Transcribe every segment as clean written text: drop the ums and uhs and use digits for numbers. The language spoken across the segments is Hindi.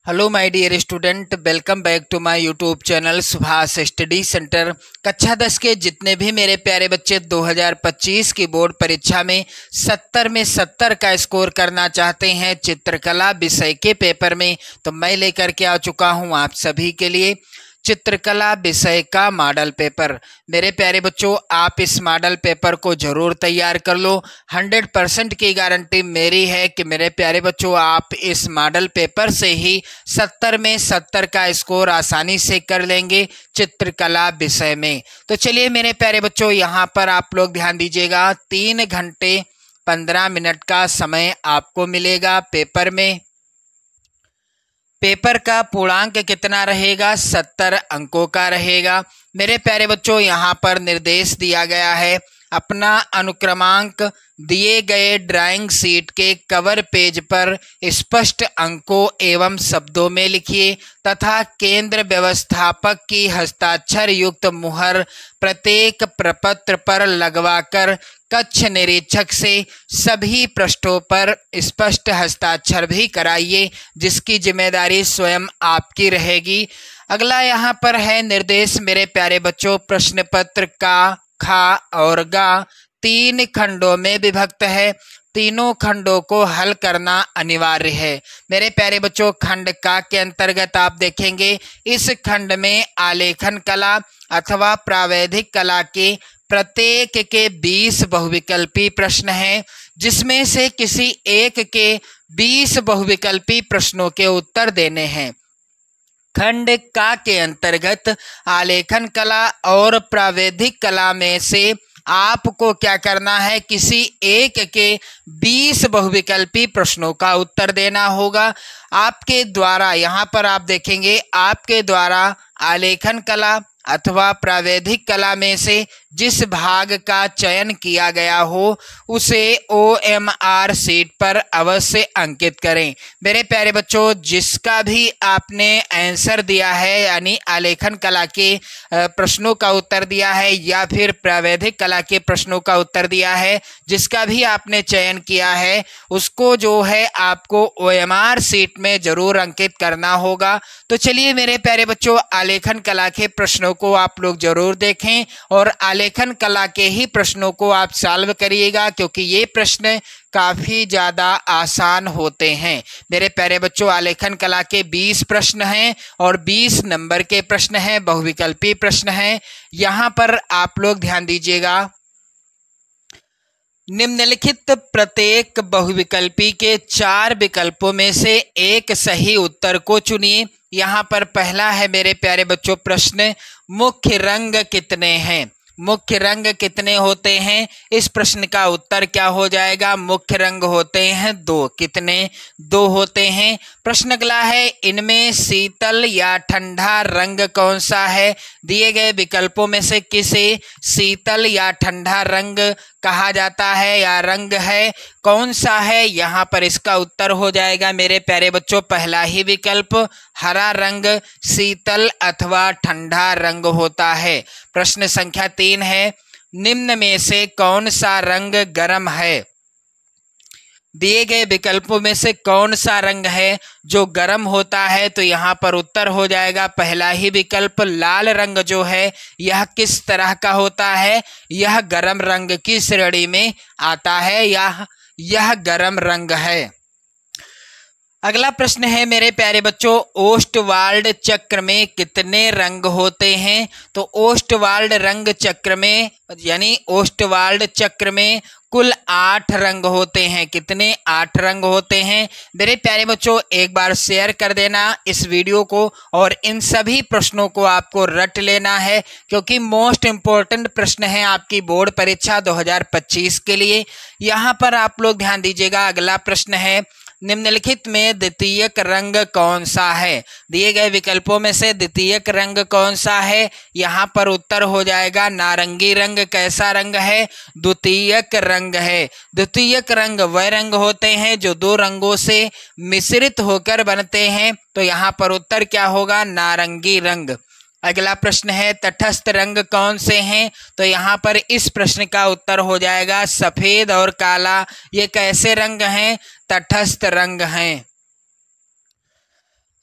Hello my dear student, welcome back to my YouTube channel Subhash study centre. कक्षा 10 के जितने भी मेरे प्यारे बच्चे 2025 की बोर्ड परीक्षा में 70 में 70 का स्कोर करना चाहते हैं चित्रकला विषय के पेपर में, तो मैं लेकर के आ चुका हूं आप सभी के लिए चित्रकला विषय का मॉडल पेपर। मेरे प्यारे बच्चों, आप इस मॉडल पेपर को जरूर तैयार कर लो। 100% की गारंटी मेरी है कि मेरे प्यारे बच्चों आप इस मॉडल पेपर से ही 70 में 70 का स्कोर आसानी से कर लेंगे चित्रकला विषय में। तो चलिए मेरे प्यारे बच्चों, यहाँ पर आप लोग ध्यान दीजिएगा। 3 घंटे 15 मिनट का समय आपको मिलेगा पेपर में। पेपर का पूर्णांक कितना रहेगा? 70 अंकों का रहेगा। मेरे प्यारे बच्चों, यहाँ पर निर्देश दिया गया है, अपना अनुक्रमांक दिए गए ड्राइंग शीट के कवर पेज पर स्पष्ट अंकों एवं शब्दों में लिखिए तथा केंद्र व्यवस्थापक की हस्ताक्षर युक्त मुहर प्रत्येक प्रपत्र पर लगवाकर कक्ष निरीक्षक से सभी पृष्ठों पर स्पष्ट हस्ताक्षर भी कराइए, जिसकी जिम्मेदारी स्वयं आपकी रहेगी। अगला यहाँ पर है निर्देश मेरे प्यारे बच्चों, प्रश्न पत्र का खा और गा 3 खंडों में विभक्त है। तीनों खंडों को हल करना अनिवार्य है। मेरे प्यारे बच्चों, खंड का के अंतर्गत आप देखेंगे, इस खंड में आलेखन कला अथवा प्रावैधिक कला के प्रत्येक के 20 बहुविकल्पी प्रश्न हैं, जिसमें से किसी एक के 20 बहुविकल्पी प्रश्नों के उत्तर देने हैं। खंड का के अंतर्गत आलेखन कला और प्रावैधिक कला में से आपको क्या करना है? किसी एक के 20 बहुविकल्पी प्रश्नों का उत्तर देना होगा। आपके द्वारा, यहाँ पर आप देखेंगे, आपके द्वारा आलेखन कला अथवा प्रावैधिक कला में से जिस भाग का चयन किया गया हो उसे OMR शीट पर अवश्य अंकित करें। मेरे प्यारे बच्चों, जिसका भी आपने आंसर दिया है, यानी आलेखन कला के प्रश्नों का उत्तर दिया है या फिर प्रावैधिक कला के प्रश्नों का उत्तर दिया है, जिसका भी आपने चयन किया है उसको जो है आपको OMR शीट में जरूर अंकित करना होगा। तो चलिए मेरे प्यारे बच्चों, आलेखन कला के प्रश्नों को आप लोग जरूर देखें और आलेखन कला के ही प्रश्नों को आप सॉल्व करिएगा, क्योंकि ये प्रश्न काफी ज्यादा आसान होते हैं। मेरे प्यारे बच्चों, आलेखन कला के 20 प्रश्न हैं और 20 नंबर के प्रश्न हैं, बहुविकल्पी प्रश्न हैं। यहाँ पर आप लोग ध्यान दीजिएगा, निम्नलिखित प्रत्येक बहुविकल्पी के 4 विकल्पों में से एक सही उत्तर को चुनिए। यहाँ पर पहला है मेरे प्यारे बच्चों प्रश्न, मुख्य रंग कितने हैं? मुख्य रंग कितने होते हैं? इस प्रश्न का उत्तर क्या हो जाएगा? मुख्य रंग होते हैं 2। कितने? 2 होते हैं। प्रश्न अगला है, इनमें शीतल या ठंडा रंग कौन सा है? दिए गए विकल्पों में से किसे शीतल या ठंडा रंग कहा जाता है या रंग है? कौन सा है? यहाँ पर इसका उत्तर हो जाएगा मेरे प्यारे बच्चों पहला ही विकल्प, हरा रंग शीतल अथवा ठंडा रंग होता है। प्रश्न संख्या 3 है, निम्न में से कौन सा रंग गर्म है? दिए गए विकल्पों में से कौन सा रंग है जो गर्म होता है? तो यहाँ पर उत्तर हो जाएगा पहला ही विकल्प, लाल रंग जो है यह किस तरह का होता है? यह गर्म रंग की श्रेणी में आता है, यह गर्म रंग है। अगला प्रश्न है मेरे प्यारे बच्चों, ओस्टवाल्ड चक्र में कितने रंग होते हैं? तो ओस्टवाल्ड रंग चक्र में, यानी ओस्टवाल्ड चक्र में कुल 8 रंग होते हैं। कितने? 8 रंग होते हैं। मेरे प्यारे बच्चों, एक बार शेयर कर देना इस वीडियो को और इन सभी प्रश्नों को आपको रट लेना है, क्योंकि मोस्ट इम्पोर्टेंट प्रश्न है आपकी बोर्ड परीक्षा 2025 के लिए। यहाँ पर आप लोग ध्यान दीजिएगा, अगला प्रश्न है, निम्नलिखित में द्वितीयक रंग कौन सा है? दिए गए विकल्पों में से द्वितीयक रंग कौन सा है? यहाँ पर उत्तर हो जाएगा नारंगी रंग। कैसा रंग है? द्वितीयक रंग है। द्वितीयक रंग वह रंग होते हैं जो 2 रंगों से मिश्रित होकर बनते हैं, तो यहाँ पर उत्तर क्या होगा? नारंगी रंग। अगला प्रश्न है, तटस्थ रंग कौन से हैं? तो यहाँ पर इस प्रश्न का उत्तर हो जाएगा सफेद और काला। ये कैसे रंग हैं? तटस्थ रंग हैं।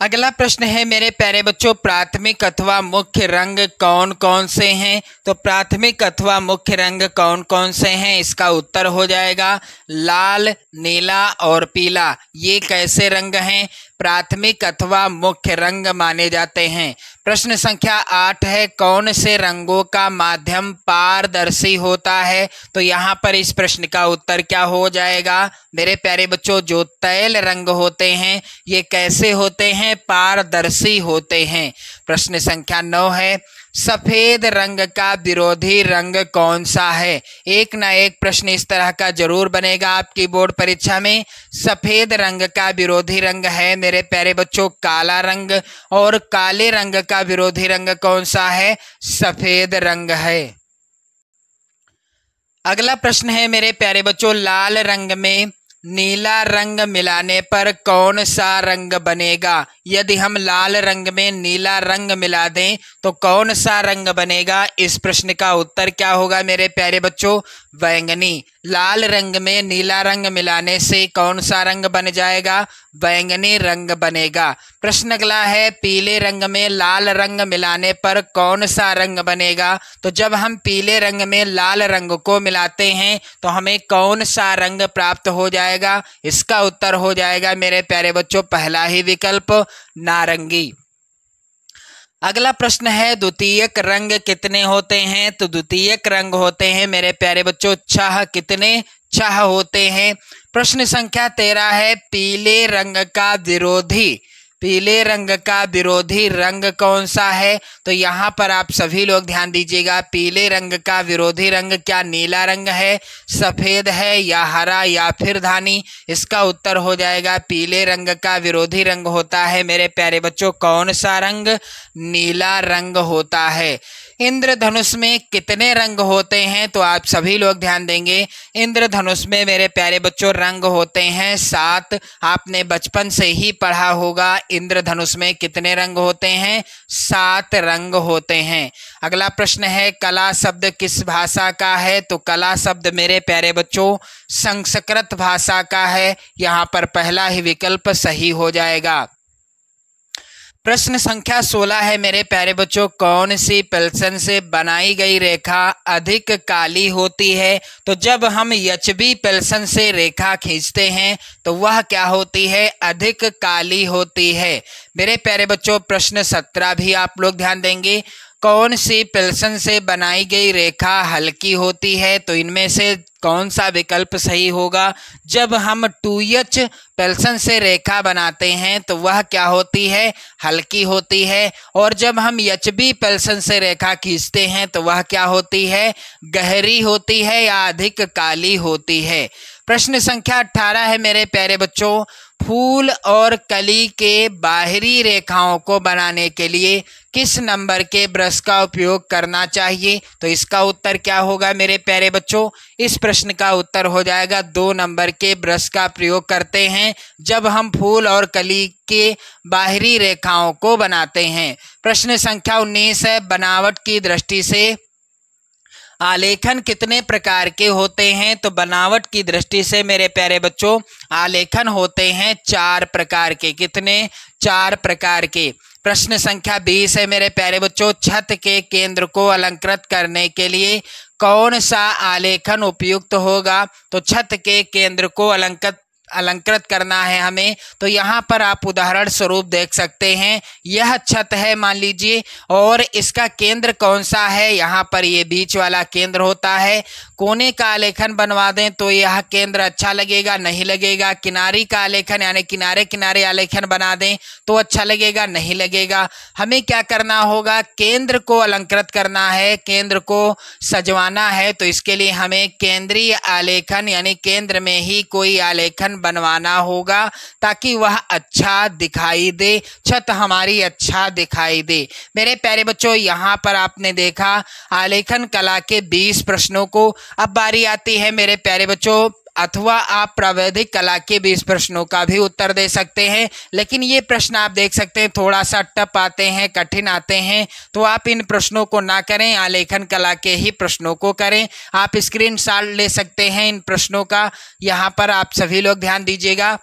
अगला प्रश्न है मेरे प्यारे बच्चों, प्राथमिक अथवा मुख्य रंग कौन कौन से हैं? तो प्राथमिक अथवा मुख्य रंग कौन कौन से हैं? इसका उत्तर हो जाएगा लाल, नीला और पीला। ये कैसे रंग हैं? प्राथमिक अथवा मुख्य रंग माने जाते हैं। प्रश्न संख्या 8 है, कौन से रंगों का माध्यम पारदर्शी होता है? तो यहाँ पर इस प्रश्न का उत्तर क्या हो जाएगा मेरे प्यारे बच्चों? जो तैल रंग होते हैं ये कैसे होते हैं? पारदर्शी होते हैं। प्रश्न संख्या 9 है, सफेद रंग का विरोधी रंग कौन सा है? एक ना एक प्रश्न इस तरह का जरूर बनेगा आपकी बोर्ड परीक्षा में। सफेद रंग का विरोधी रंग है मेरे प्यारे बच्चों काला रंग, और काले रंग का विरोधी रंग कौन सा है? सफेद रंग है। अगला प्रश्न है मेरे प्यारे बच्चों, लाल रंग में नीला रंग मिलाने पर कौन सा रंग बनेगा? यदि हम लाल रंग में नीला रंग मिला दें तो कौन सा रंग बनेगा? इस प्रश्न का उत्तर क्या होगा मेरे प्यारे बच्चों? बैंगनी। लाल रंग में नीला रंग मिलाने से कौन सा रंग बन जाएगा? बैंगनी रंग बनेगा। प्रश्न अगला है, पीले रंग में लाल रंग मिलाने पर कौन सा रंग बनेगा? तो जब हम पीले रंग में लाल रंग को मिलाते हैं तो हमें कौन सा रंग प्राप्त हो जाएगा? इसका उत्तर हो जाएगा मेरे प्यारे बच्चों पहला ही विकल्प, नारंगी। अगला प्रश्न है, द्वितीयक रंग कितने होते हैं? तो द्वितीयक रंग होते हैं मेरे प्यारे बच्चों 6। कितने? 6 होते हैं। प्रश्न संख्या 13 है, पीले रंग का विरोधी रंग कौन सा है? तो यहाँ पर आप सभी लोग ध्यान दीजिएगा, पीले रंग का विरोधी रंग क्या नीला रंग है, सफेद है या हरा या फिर धानी? इसका उत्तर हो जाएगा पीले रंग का विरोधी रंग होता है मेरे प्यारे बच्चों कौन सा रंग? नीला रंग होता है। इंद्रधनुष में कितने रंग होते हैं? तो आप सभी लोग ध्यान देंगे, इंद्रधनुष में मेरे प्यारे बच्चों रंग होते हैं 7। आपने बचपन से ही पढ़ा होगा इंद्रधनुष में कितने रंग होते हैं? 7 रंग होते हैं। अगला प्रश्न है, कला शब्द किस भाषा का है? तो कला शब्द मेरे प्यारे बच्चों संस्कृत भाषा का है। यहाँ पर पहला ही विकल्प सही हो जाएगा। प्रश्न संख्या 16 है मेरे प्यारे बच्चों, कौन सी पेंसिल से बनाई गई रेखा अधिक काली होती है? तो जब हम HB पेंसिल से रेखा खींचते हैं तो वह क्या होती है? अधिक काली होती है। मेरे प्यारे बच्चों प्रश्न 17 भी आप लोग ध्यान देंगे, कौन सी पेंसिल से बनाई गई रेखा हल्की होती है? तो इनमें से कौन सा विकल्प सही होगा? जब हम 2H पेंसिल से रेखा बनाते हैं तो वह क्या होती है? हल्की होती है। और जब हम HB पेंसिल से रेखा खींचते हैं तो वह क्या होती है? गहरी होती है या अधिक काली होती है। प्रश्न संख्या 18 है मेरे प्यारे बच्चों, फूल और कली के बाहरी रेखाओं को बनाने के लिए किस नंबर के ब्रश का उपयोग करना चाहिए? तो इसका उत्तर क्या होगा मेरे प्यारे बच्चों? इस प्रश्न का उत्तर हो जाएगा 2 नंबर के ब्रश का प्रयोग करते हैं जब हम फूल और कली के बाहरी रेखाओं को बनाते हैं। प्रश्न संख्या 19 है, बनावट की दृष्टि से आलेखन कितने प्रकार के होते हैं? तो बनावट की दृष्टि से मेरे प्यारे बच्चों आलेखन होते हैं 4 प्रकार के। कितने? 4 प्रकार के। प्रश्न संख्या 20 है मेरे प्यारे बच्चों, छत के केंद्र को अलंकृत करने के लिए कौन सा आलेखन उपयुक्त होगा? तो छत के केंद्र को अलंकृत करना है हमें, तो यहाँ पर आप उदाहरण स्वरूप देख सकते हैं, यह छत है मान लीजिए, और इसका केंद्र कौन सा है? यहाँ पर ये बीच वाला केंद्र होता है। कोने का आलेखन बनवा दें तो यह केंद्र अच्छा लगेगा? नहीं लगेगा। किनारी का आलेखन यानी किनारे किनारे आलेखन बना दें तो अच्छा लगेगा? नहीं लगेगा। हमें क्या करना होगा? केंद्र को अलंकृत करना है, केंद्र को सजवाना है, तो इसके लिए हमें केंद्रीय आलेखन यानी केंद्र में ही कोई आलेखन बनवाना होगा ताकि वह अच्छा दिखाई दे, छत हमारी अच्छा दिखाई दे। मेरे प्यारे बच्चों यहाँ पर आपने देखा आलेखन कला के 20 प्रश्नों को। अब बारी आती है मेरे प्यारे बच्चों, अथवा आप प्रावैधिक कला के 20 प्रश्नों का भी उत्तर दे सकते हैं, लेकिन ये प्रश्न आप देख सकते हैं थोड़ा सा टफ आते हैं, कठिन आते हैं, तो आप इन प्रश्नों को ना करें, आलेखन कला के ही प्रश्नों को करें। आप स्क्रीनशॉट ले सकते हैं इन प्रश्नों का, यहाँ पर आप सभी लोग ध्यान दीजिएगा।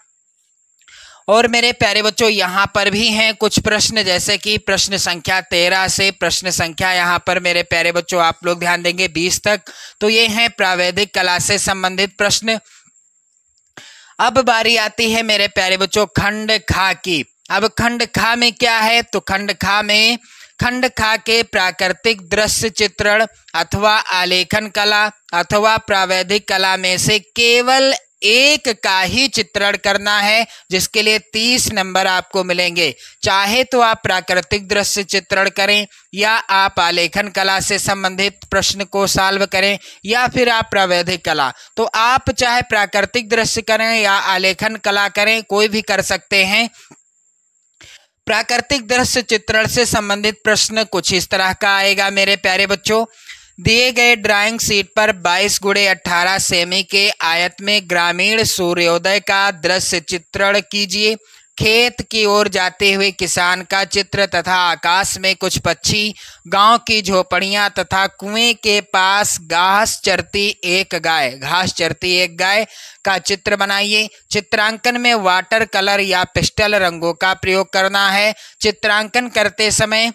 और मेरे प्यारे बच्चों यहाँ पर भी हैं कुछ प्रश्न, जैसे कि प्रश्न संख्या 13 से प्रश्न संख्या यहाँ पर मेरे प्यारे बच्चों आप लोग ध्यान देंगे 20 तक। तो ये हैं प्रावैधिक कला से संबंधित प्रश्न। अब बारी आती है मेरे प्यारे बच्चों खंड खा की। अब खंड खा में क्या है, तो खंड खा के प्राकृतिक दृश्य चित्रण अथवा आलेखन कला अथवा प्रावैधिक कला में से केवल एक का ही चित्रण करना है, जिसके लिए 30 नंबर आपको मिलेंगे। चाहे तो आप प्राकृतिक दृश्य चित्रण करें या आप आलेखन कला से संबंधित प्रश्न को सॉल्व करें या फिर आप प्रावैधिक कला, तो आप चाहे प्राकृतिक दृश्य करें या आलेखन कला करें, कोई भी कर सकते हैं। प्राकृतिक दृश्य चित्रण से संबंधित प्रश्न कुछ इस तरह का आएगा मेरे प्यारे बच्चों। दिए गए ड्राइंग शीट पर 22x18 सेमी के आयत में ग्रामीण सूर्योदय का दृश्य चित्रण कीजिए। खेत की ओर जाते हुए किसान का चित्र तथा आकाश में कुछ पक्षी, गांव की झोपड़ियां तथा कुएं के पास घास चरती एक गाय का चित्र बनाइए। चित्रांकन में वाटर कलर या पेस्टल रंगों का प्रयोग करना है। चित्रांकन करते समय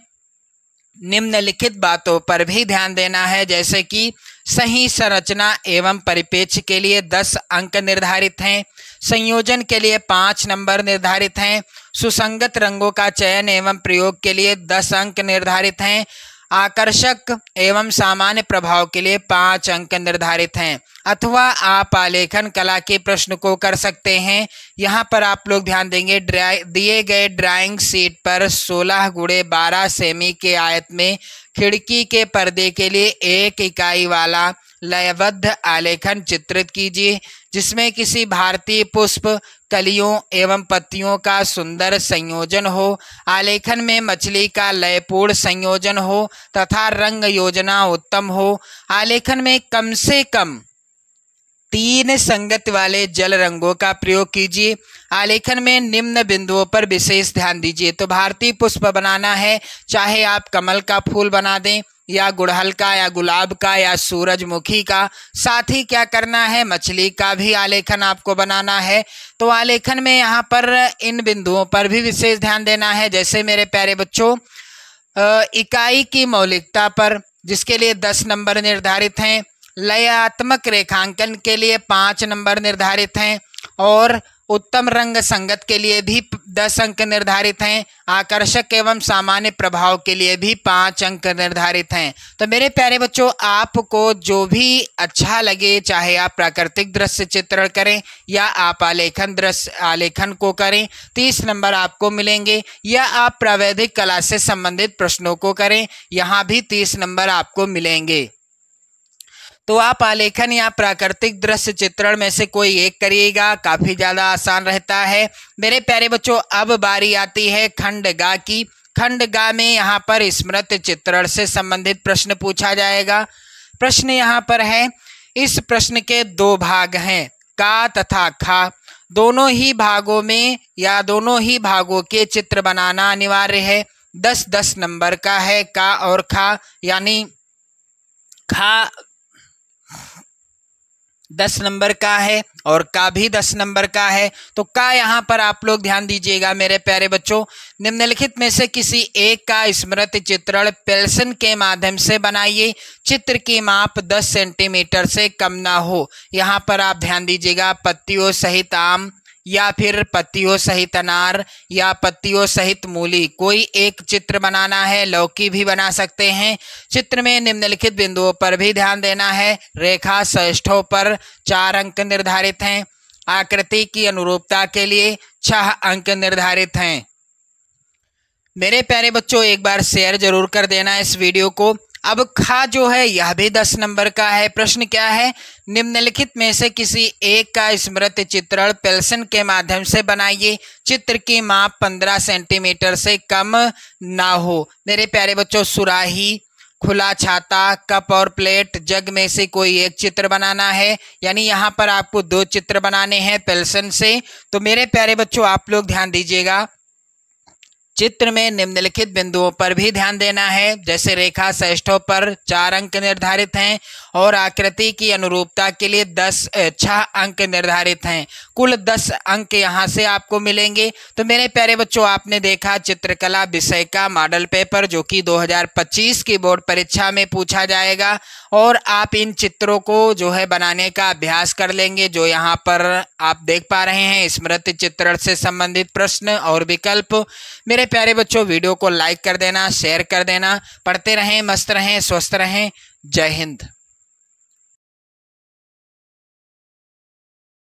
निम्नलिखित बातों पर भी ध्यान देना है, जैसे कि सही संरचना एवं परिपेक्ष के लिए 10 अंक निर्धारित हैं, संयोजन के लिए 5 नंबर निर्धारित हैं, सुसंगत रंगों का चयन एवं प्रयोग के लिए 10 अंक निर्धारित हैं, आकर्षक एवं सामान्य प्रभाव के लिए 5 अंक निर्धारित हैं। अथवा आप आलेखन कला के प्रश्न को कर सकते हैं। यहाँ पर आप लोग ध्यान देंगे, दिए गए ड्राइंग शीट पर 16x12 सेमी के आयत में खिड़की के पर्दे के लिए 1 इकाई वाला लयबद्ध आलेखन चित्रित कीजिए, जिसमें किसी भारतीय पुष्प, कलियों एवं पत्तियों का सुंदर संयोजन हो, आलेखन में मछली का लयपूर्ण संयोजन हो तथा रंग योजना उत्तम हो। आलेखन में कम से कम 3 संगत वाले जल रंगों का प्रयोग कीजिए। आलेखन में निम्न बिंदुओं पर विशेष ध्यान दीजिए। तो भारतीय पुष्प बनाना है, चाहे आप कमल का फूल बना दें या गुड़हल का या गुलाब का या सूरजमुखी का, साथ ही क्या करना है, मछली का भी आलेखन आपको बनाना है। तो आलेखन में यहाँ पर इन बिंदुओं पर भी विशेष ध्यान देना है। जैसे मेरे प्यारे बच्चों इकाई की मौलिकता पर, जिसके लिए 10 नंबर निर्धारित हैं, लयात्मक रेखांकन के लिए 5 नंबर निर्धारित हैं और उत्तम रंग संगत के लिए भी 10 अंक निर्धारित हैं। आकर्षक एवं सामान्य प्रभाव के लिए भी 5 अंक निर्धारित हैं। तो मेरे प्यारे बच्चों, आपको जो भी अच्छा लगे, चाहे आप प्राकृतिक दृश्य चित्रण करें या आप आलेखन को करें, 30 नंबर आपको मिलेंगे, या आप प्रावैधिक कला से संबंधित प्रश्नों को करें, यहाँ भी 30 नंबर आपको मिलेंगे। तो आप आलेखन या प्राकृतिक दृश्य चित्रण में से कोई एक करिएगा, काफी ज्यादा आसान रहता है। मेरे प्यारे बच्चों, अब बारी आती है खंड गा की। खंड गा में यहाँ पर स्मृति चित्रण से संबंधित प्रश्न पूछा जाएगा। प्रश्न यहाँ पर है, इस प्रश्न के 2 भाग हैं, का तथा खा। दोनों ही भागों में या दोनों ही भागों के चित्र बनाना अनिवार्य है। 10-10 नंबर का है का और खा, यानी खा 10 नंबर का है और का भी 10 नंबर का है। तो का यहाँ पर आप लोग ध्यान दीजिएगा मेरे प्यारे बच्चों, निम्नलिखित में से किसी एक का स्मृति चित्रण पेंसिल के माध्यम से बनाइए। चित्र की माप 10 सेंटीमीटर से कम ना हो। यहाँ पर आप ध्यान दीजिएगा, पत्तियों सहित आम या फिर पत्तियों सहित अनार या पत्तियों सहित मूली, कोई एक चित्र बनाना है। लौकी भी बना सकते हैं। चित्र में निम्नलिखित बिंदुओं पर भी ध्यान देना है। रेखा सहिष्ठों पर 4 अंक निर्धारित हैं। आकृति की अनुरूपता के लिए 6 अंक निर्धारित हैं। मेरे प्यारे बच्चों, एक बार शेयर जरूर कर देना इस वीडियो को। अब खा जो है यह भी 10 नंबर का है। प्रश्न क्या है, निम्नलिखित में से किसी एक का स्मृति चित्रण पेंसिल के माध्यम से बनाइए। चित्र की माप 15 सेंटीमीटर से कम ना हो। मेरे प्यारे बच्चों, सुराही, खुला छाता, कप और प्लेट, जग में से कोई एक चित्र बनाना है। यानी यहाँ पर आपको 2 चित्र बनाने हैं पेंसिल से। तो मेरे प्यारे बच्चों, आप लोग ध्यान दीजिएगा, चित्र में निम्नलिखित बिंदुओं पर भी ध्यान देना है। जैसे रेखा सहिष्ठों पर 4 अंक निर्धारित हैं और आकृति की अनुरूपता के लिए 6 अंक निर्धारित हैं। कुल 10 अंक यहाँ से आपको मिलेंगे। तो मेरे प्यारे बच्चों, आपने देखा चित्रकला विषय का मॉडल पेपर जो कि 2025 की बोर्ड परीक्षा में पूछा जाएगा, और आप इन चित्रों को जो है बनाने का अभ्यास कर लेंगे। जो यहाँ पर आप देख पा रहे हैं स्मृति चित्रण से संबंधित प्रश्न और विकल्प। मेरे प्यारे बच्चों, वीडियो को लाइक कर देना, शेयर कर देना। पढ़ते रहें, मस्त रहें, स्वस्थ रहें। जय हिंद।